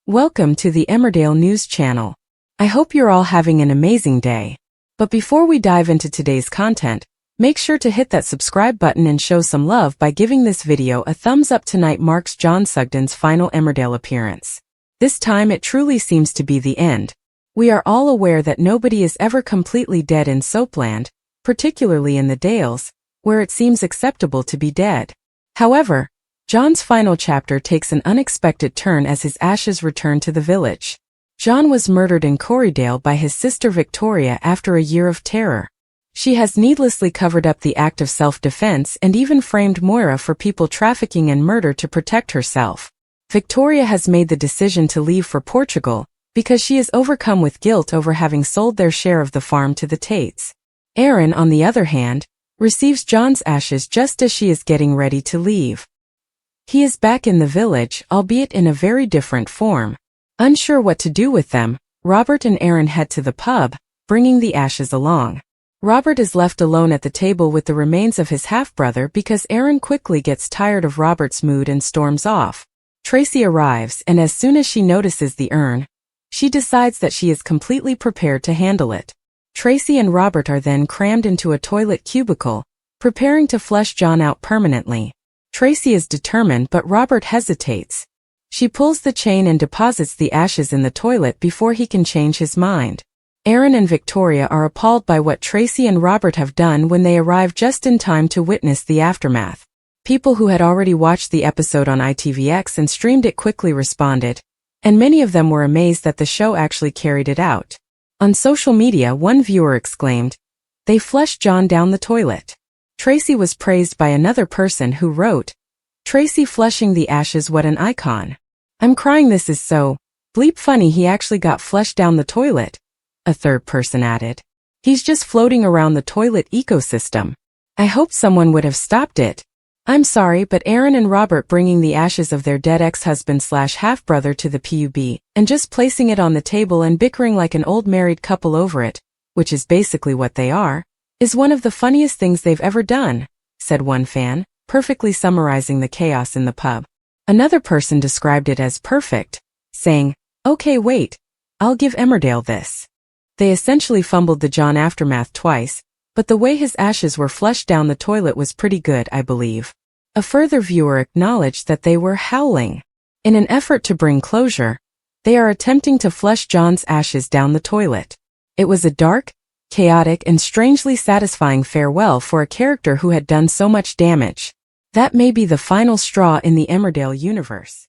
Welcome to the Emmerdale News Channel. I hope you're all having an amazing day. But before we dive into today's content, make sure to hit that subscribe button and show some love by giving this video a thumbs up. Tonight marks John Sugden's final Emmerdale appearance. This time it truly seems to be the end. We are all aware that nobody is ever completely dead in Soapland, particularly in the Dales, where it seems acceptable to be dead. However, John's final chapter takes an unexpected turn as his ashes return to the village. John was murdered in Corriedale by his sister Victoria after a year of terror. She has needlessly covered up the act of self-defense and even framed Moira for people trafficking and murder to protect herself. Victoria has made the decision to leave for Portugal because she is overcome with guilt over having sold their share of the farm to the Tates. Erin, on the other hand, receives John's ashes just as she is getting ready to leave. He is back in the village, albeit in a very different form. Unsure what to do with them, Robert and Erin head to the pub, bringing the ashes along. Robert is left alone at the table with the remains of his half-brother because Erin quickly gets tired of Robert's mood and storms off. Tracy arrives, and as soon as she notices the urn, she decides that she is completely prepared to handle it. Tracy and Robert are then crammed into a toilet cubicle, preparing to flush John out permanently. Tracy is determined, but Robert hesitates. She pulls the chain and deposits the ashes in the toilet before he can change his mind. Erin and Victoria are appalled by what Tracy and Robert have done when they arrive just in time to witness the aftermath. People who had already watched the episode on ITVX and streamed it quickly responded, and many of them were amazed that the show actually carried it out. On social media, one viewer exclaimed, "They flushed John down the toilet." Tracy was praised by another person who wrote, "Tracy flushing the ashes, what an icon. I'm crying, this is so bleep funny he actually got flushed down the toilet." A third person added, "He's just floating around the toilet ecosystem. I hope someone would have stopped it." I'm sorry, but Erin and Robert bringing the ashes of their dead ex-husband/half-brother to the pub, and just placing it on the table and bickering like an old married couple over it, which is basically what they are, is one of the funniest things they've ever done, said one fan, perfectly summarizing the chaos in the pub. Another person described it as perfect, saying, "Okay, wait, I'll give Emmerdale this." They essentially fumbled the John aftermath twice, but the way his ashes were flushed down the toilet was pretty good, I believe. A further viewer acknowledged that they were howling. In an effort to bring closure, they are attempting to flush John's ashes down the toilet. It was a dark, chaotic, and strangely satisfying farewell for a character who had done so much damage. That may be the final straw in the Emmerdale universe.